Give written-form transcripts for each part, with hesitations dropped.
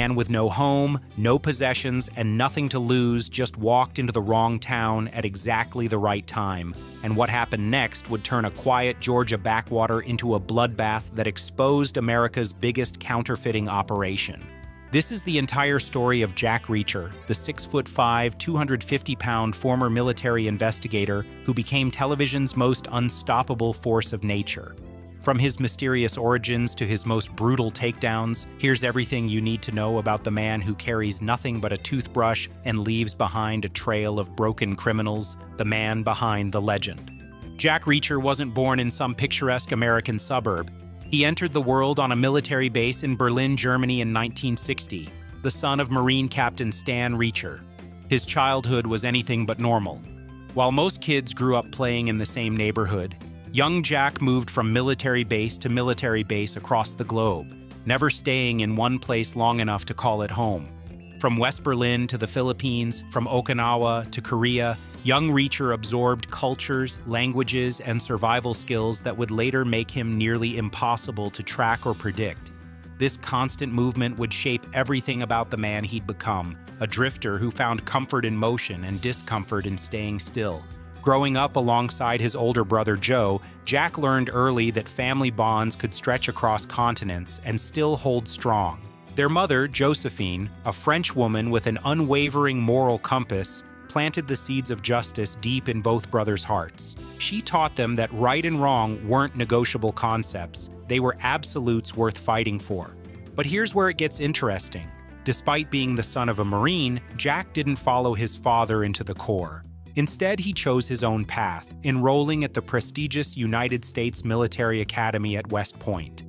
man with no home, no possessions, and nothing to lose just walked into the wrong town at exactly the right time. And what happened next would turn a quiet Georgia backwater into a bloodbath that exposed America's biggest counterfeiting operation. This is the entire story of Jack Reacher, the 6'5", 250-pound former military investigator who became television's most unstoppable force of nature. From his mysterious origins to his most brutal takedowns, here's everything you need to know about the man who carries nothing but a toothbrush and leaves behind a trail of broken criminals, the man behind the legend. Jack Reacher wasn't born in some picturesque American suburb. He entered the world on a military base in Berlin, Germany in 1960, the son of Marine Captain Stan Reacher. His childhood was anything but normal. While most kids grew up playing in the same neighborhood, young Jack moved from military base to military base across the globe, never staying in one place long enough to call it home. From West Berlin to the Philippines, from Okinawa to Korea, young Reacher absorbed cultures, languages, and survival skills that would later make him nearly impossible to track or predict. This constant movement would shape everything about the man he'd become, a drifter who found comfort in motion and discomfort in staying still. Growing up alongside his older brother Joe, Jack learned early that family bonds could stretch across continents and still hold strong. Their mother, Josephine, a French woman with an unwavering moral compass, planted the seeds of justice deep in both brothers' hearts. She taught them that right and wrong weren't negotiable concepts, they were absolutes worth fighting for. But here's where it gets interesting. Despite being the son of a Marine, Jack didn't follow his father into the Corps. Instead, he chose his own path, enrolling at the prestigious United States Military Academy at West Point.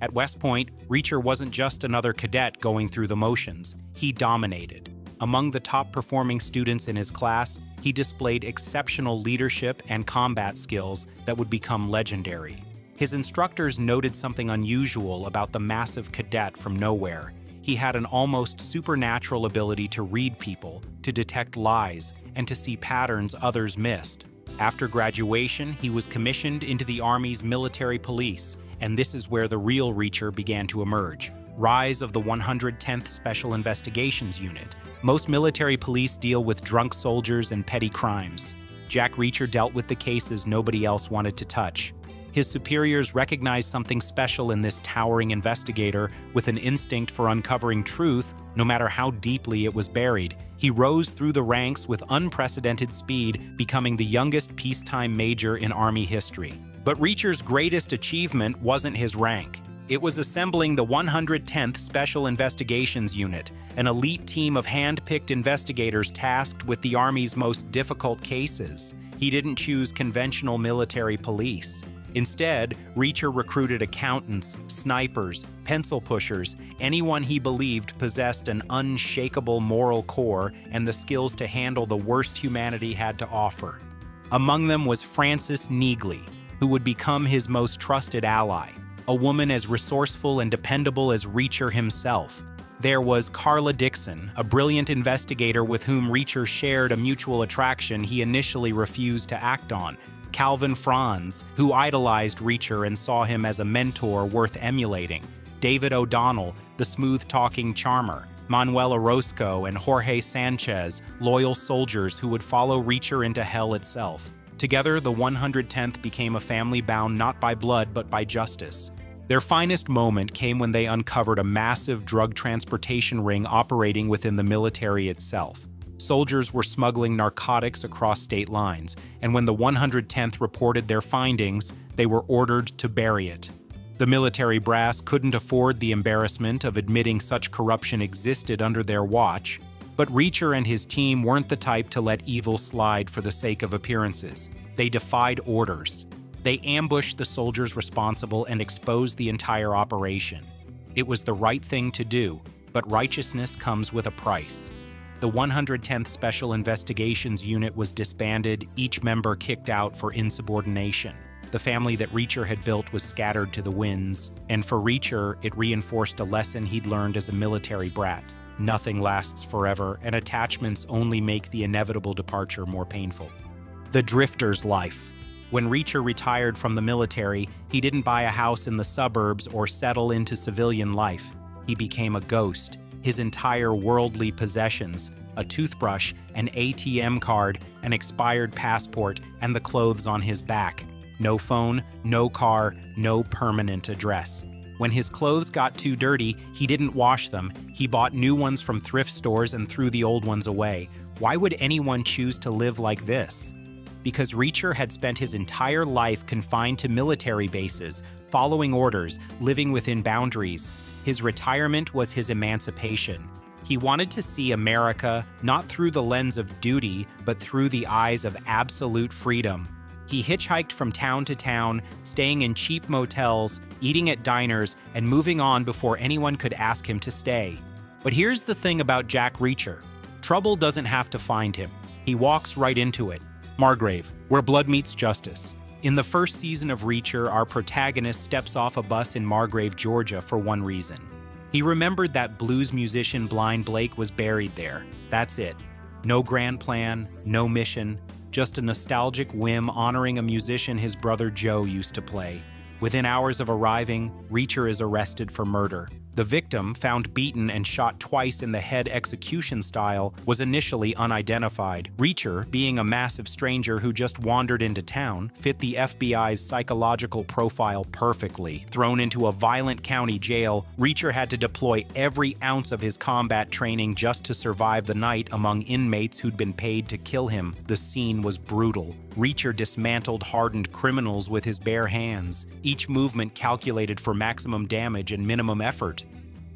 At West Point, Reacher wasn't just another cadet going through the motions. He dominated. Among the top-performing students in his class, he displayed exceptional leadership and combat skills that would become legendary. His instructors noted something unusual about the massive cadet from nowhere. He had an almost supernatural ability to read people, to detect lies, and to see patterns others missed. After graduation, he was commissioned into the Army's military police, and this is where the real Reacher began to emerge. Rise of the 110th Special Investigations Unit. Most military police deal with drunk soldiers and petty crimes. Jack Reacher dealt with the cases nobody else wanted to touch. His superiors recognized something special in this towering investigator with an instinct for uncovering truth, no matter how deeply it was buried. He rose through the ranks with unprecedented speed, becoming the youngest peacetime major in Army history. But Reacher's greatest achievement wasn't his rank. It was assembling the 110th Special Investigations Unit, an elite team of hand-picked investigators tasked with the Army's most difficult cases. He didn't choose conventional military police. Instead, Reacher recruited accountants, snipers, pencil pushers, anyone he believed possessed an unshakable moral core and the skills to handle the worst humanity had to offer. Among them was Frances Neagley, who would become his most trusted ally, a woman as resourceful and dependable as Reacher himself. There was Carla Dixon, a brilliant investigator with whom Reacher shared a mutual attraction he initially refused to act on. Calvin Franz, who idolized Reacher and saw him as a mentor worth emulating. David O'Donnell, the smooth-talking charmer. Manuel Orozco and Jorge Sanchez, loyal soldiers who would follow Reacher into hell itself. Together, the 110th became a family bound not by blood but by justice. Their finest moment came when they uncovered a massive drug transportation ring operating within the military itself. Soldiers were smuggling narcotics across state lines, and when the 110th reported their findings, they were ordered to bury it. The military brass couldn't afford the embarrassment of admitting such corruption existed under their watch, but Reacher and his team weren't the type to let evil slide for the sake of appearances. They defied orders. They ambushed the soldiers responsible and exposed the entire operation. It was the right thing to do, but righteousness comes with a price. The 110th Special Investigations Unit was disbanded, each member kicked out for insubordination. The family that Reacher had built was scattered to the winds, and for Reacher, it reinforced a lesson he'd learned as a military brat. Nothing lasts forever, and attachments only make the inevitable departure more painful. The drifter's life. When Reacher retired from the military, he didn't buy a house in the suburbs or settle into civilian life. He became a ghost. his entire worldly possessions, a toothbrush, an ATM card, an expired passport, and the clothes on his back. No phone, no car, no permanent address. When his clothes got too dirty, he didn't wash them. He bought new ones from thrift stores and threw the old ones away. Why would anyone choose to live like this? Because Reacher had spent his entire life confined to military bases, following orders, living within boundaries. His retirement was his emancipation. He wanted to see America not through the lens of duty, but through the eyes of absolute freedom. He hitchhiked from town to town, staying in cheap motels, eating at diners, and moving on before anyone could ask him to stay. But here's the thing about Jack Reacher. Trouble doesn't have to find him. He walks right into it. Margrave, where blood meets justice. In the first season of Reacher, our protagonist steps off a bus in Margrave, Georgia for one reason. He remembered that blues musician Blind Blake was buried there. That's it. No grand plan, no mission, just a nostalgic whim honoring a musician his brother Joe used to play. Within hours of arriving, Reacher is arrested for murder. The victim, found beaten and shot twice in the head execution style, was initially unidentified. Reacher, being a massive stranger who just wandered into town, fit the FBI's psychological profile perfectly. Thrown into a violent county jail, Reacher had to deploy every ounce of his combat training just to survive the night among inmates who'd been paid to kill him. The scene was brutal. Reacher dismantled hardened criminals with his bare hands, each movement calculated for maximum damage and minimum effort.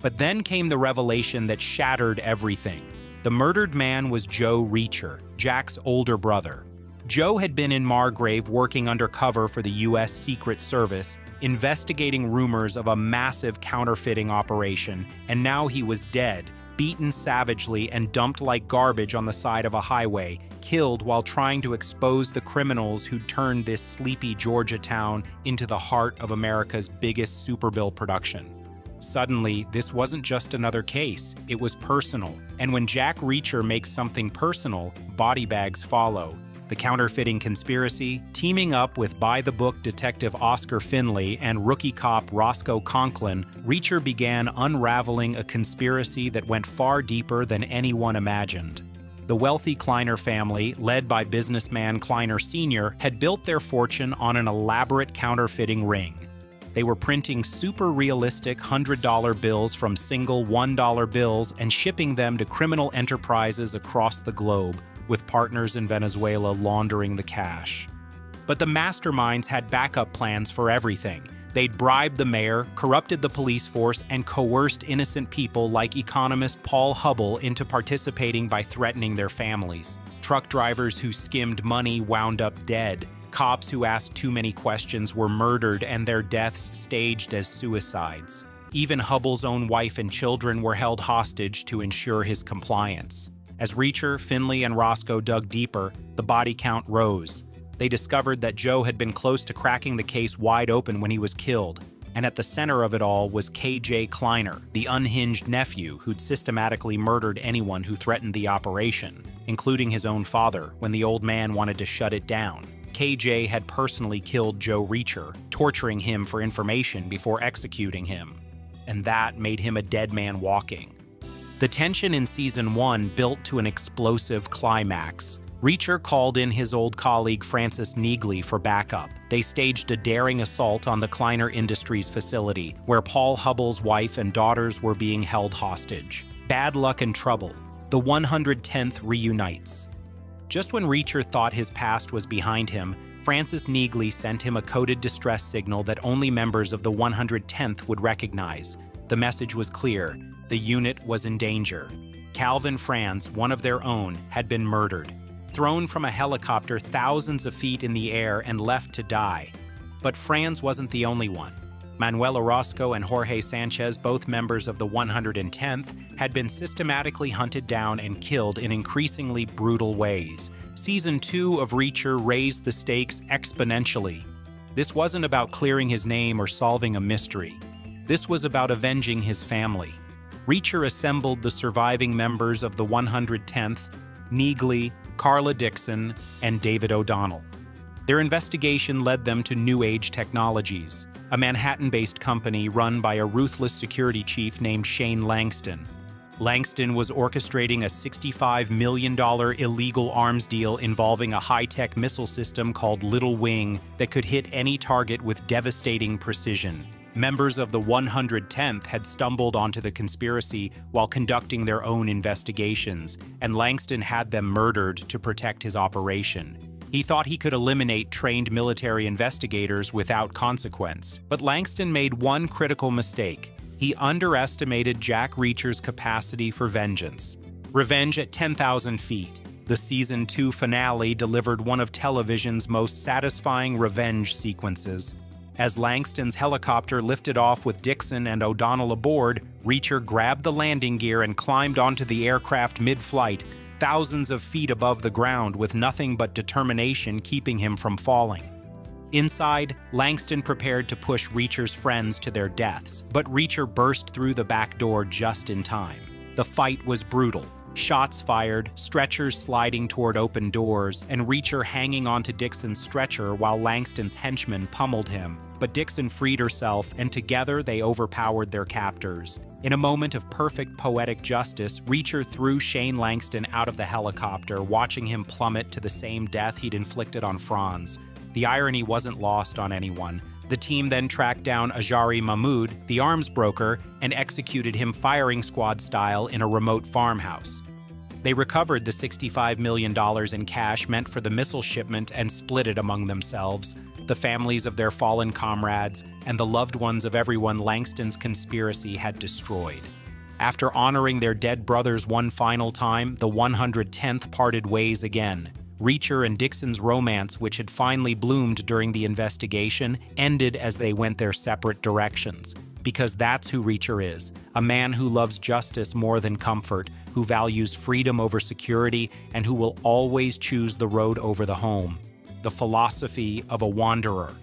But then came the revelation that shattered everything. The murdered man was Joe Reacher, Jack's older brother. Joe had been in Margrave working undercover for the U.S. Secret Service, investigating rumors of a massive counterfeiting operation, and now he was dead, beaten savagely and dumped like garbage on the side of a highway, killed while trying to expose the criminals who turned this sleepy Georgia town into the heart of America's biggest superbill production. Suddenly, this wasn't just another case, it was personal. And when Jack Reacher makes something personal, body bags follow. The counterfeiting conspiracy, teaming up with by-the-book detective Oscar Finley and rookie cop Roscoe Conklin, Reacher began unraveling a conspiracy that went far deeper than anyone imagined. The wealthy Kleiner family, led by businessman Kleiner Sr., had built their fortune on an elaborate counterfeiting ring. They were printing super realistic $100 bills from single $1 bills and shipping them to criminal enterprises across the globe, with partners in Venezuela laundering the cash. But the masterminds had backup plans for everything. They'd bribed the mayor, corrupted the police force, and coerced innocent people like economist Paul Hubble into participating by threatening their families. Truck drivers who skimmed money wound up dead. Cops who asked too many questions were murdered and their deaths staged as suicides. Even Hubble's own wife and children were held hostage to ensure his compliance. As Reacher, Finley, and Roscoe dug deeper, the body count rose. They discovered that Joe had been close to cracking the case wide open when he was killed, and at the center of it all was KJ Kleiner, the unhinged nephew who'd systematically murdered anyone who threatened the operation, including his own father when the old man wanted to shut it down. KJ had personally killed Joe Reacher, torturing him for information before executing him, and that made him a dead man walking. The tension in Season 1 built to an explosive climax. Reacher called in his old colleague Francis Neagley for backup. They staged a daring assault on the Kleiner Industries facility, where Paul Hubble's wife and daughters were being held hostage. Bad luck and trouble. The 110th reunites. Just when Reacher thought his past was behind him, Francis Neagley sent him a coded distress signal that only members of the 110th would recognize. The message was clear. The unit was in danger. Calvin Franz, one of their own, had been murdered. Thrown from a helicopter thousands of feet in the air and left to die. But Franz wasn't the only one. Manuel Orozco and Jorge Sanchez, both members of the 110th, had been systematically hunted down and killed in increasingly brutal ways. Season 2 of Reacher raised the stakes exponentially. This wasn't about clearing his name or solving a mystery. This was about avenging his family. Reacher assembled the surviving members of the 110th, Neagley, Carla Dixon, and David O'Donnell. Their investigation led them to New Age Technologies, a Manhattan-based company run by a ruthless security chief named Shane Langston. Langston was orchestrating a $65 million illegal arms deal involving a high-tech missile system called Little Wing that could hit any target with devastating precision. Members of the 110th had stumbled onto the conspiracy while conducting their own investigations, and Langston had them murdered to protect his operation. He thought he could eliminate trained military investigators without consequence, but Langston made one critical mistake. He underestimated Jack Reacher's capacity for vengeance. Revenge at 10,000 feet. The Season 2 finale delivered one of television's most satisfying revenge sequences. As Langston's helicopter lifted off with Dixon and O'Donnell aboard, Reacher grabbed the landing gear and climbed onto the aircraft mid-flight, thousands of feet above the ground, with nothing but determination keeping him from falling. Inside, Langston prepared to push Reacher's friends to their deaths, but Reacher burst through the back door just in time. The fight was brutal. Shots fired, stretchers sliding toward open doors, and Reacher hanging onto Dixon's stretcher while Langston's henchmen pummeled him. But Dixon freed herself, and together they overpowered their captors. In a moment of perfect poetic justice, Reacher threw Shane Langston out of the helicopter, watching him plummet to the same death he'd inflicted on Franz. The irony wasn't lost on anyone. The team then tracked down Ajari Mahmood, the arms broker, and executed him firing squad style in a remote farmhouse. They recovered the $65 million in cash meant for the missile shipment and split it among themselves, the families of their fallen comrades, and the loved ones of everyone Langston's conspiracy had destroyed. After honoring their dead brothers one final time, the 110th parted ways again. Reacher and Dixon's romance, which had finally bloomed during the investigation, ended as they went their separate directions. Because that's who Reacher is, a man who loves justice more than comfort, who values freedom over security, and who will always choose the road over the home. The philosophy of a wanderer.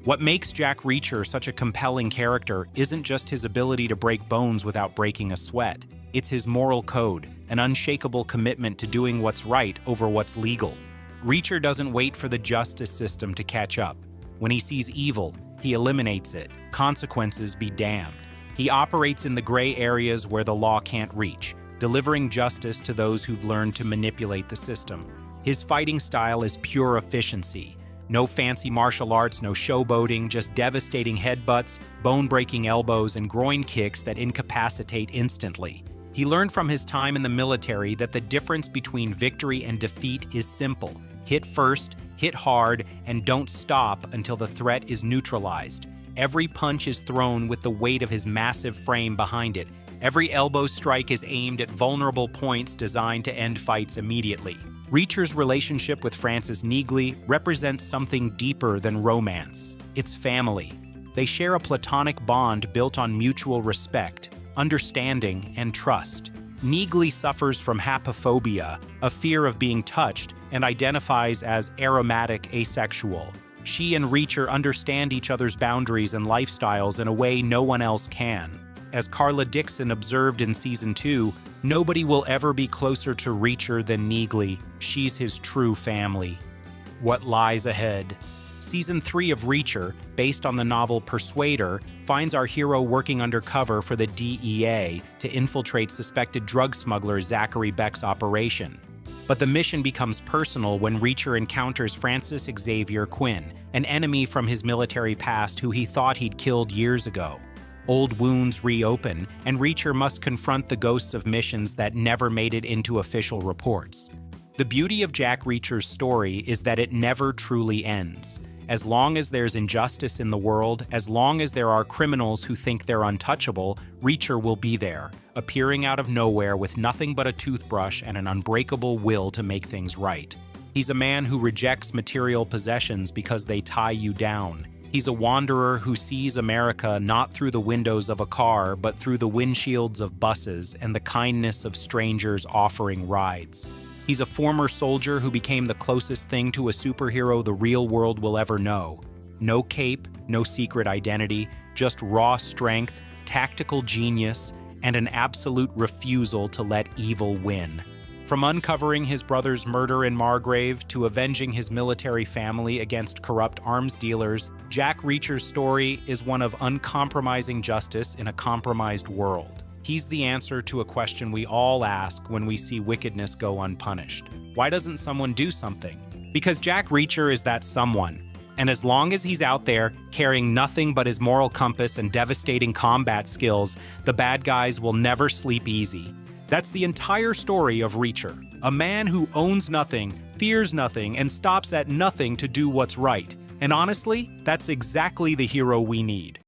What makes Jack Reacher such a compelling character isn't just his ability to break bones without breaking a sweat. It's his moral code, an unshakable commitment to doing what's right over what's legal. Reacher doesn't wait for the justice system to catch up. When he sees evil, he eliminates it. Consequences be damned. He operates in the gray areas where the law can't reach, delivering justice to those who've learned to manipulate the system. His fighting style is pure efficiency. No fancy martial arts, no showboating, just devastating headbutts, bone-breaking elbows, and groin kicks that incapacitate instantly. He learned from his time in the military that the difference between victory and defeat is simple. Hit first, hit hard, and don't stop until the threat is neutralized. Every punch is thrown with the weight of his massive frame behind it. Every elbow strike is aimed at vulnerable points designed to end fights immediately. Reacher's relationship with Frances Neagley represents something deeper than romance. It's family. They share a platonic bond built on mutual respect, understanding, and trust. Neagley suffers from haplophobia, a fear of being touched, and identifies as aromatic asexual. She and Reacher understand each other's boundaries and lifestyles in a way no one else can. As Carla Dixon observed in Season 2, nobody will ever be closer to Reacher than Neagley. She's his true family. What lies ahead? Season 3 of Reacher, based on the novel Persuader, finds our hero working undercover for the DEA to infiltrate suspected drug smuggler Zachary Beck's operation. But the mission becomes personal when Reacher encounters Francis Xavier Quinn, an enemy from his military past who he thought he'd killed years ago. Old wounds reopen, and Reacher must confront the ghosts of missions that never made it into official reports. The beauty of Jack Reacher's story is that it never truly ends. As long as there's injustice in the world, as long as there are criminals who think they're untouchable, Reacher will be there, appearing out of nowhere with nothing but a toothbrush and an unbreakable will to make things right. He's a man who rejects material possessions because they tie you down. He's a wanderer who sees America not through the windows of a car, but through the windshields of buses and the kindness of strangers offering rides. He's a former soldier who became the closest thing to a superhero the real world will ever know. No cape, no secret identity, just raw strength, tactical genius, and an absolute refusal to let evil win. From uncovering his brother's murder in Margrave to avenging his military family against corrupt arms dealers, Jack Reacher's story is one of uncompromising justice in a compromised world. He's the answer to a question we all ask when we see wickedness go unpunished. Why doesn't someone do something? Because Jack Reacher is that someone. And as long as he's out there carrying nothing but his moral compass and devastating combat skills, the bad guys will never sleep easy. That's the entire story of Reacher, a man who owns nothing, fears nothing, and stops at nothing to do what's right. And honestly, that's exactly the hero we need.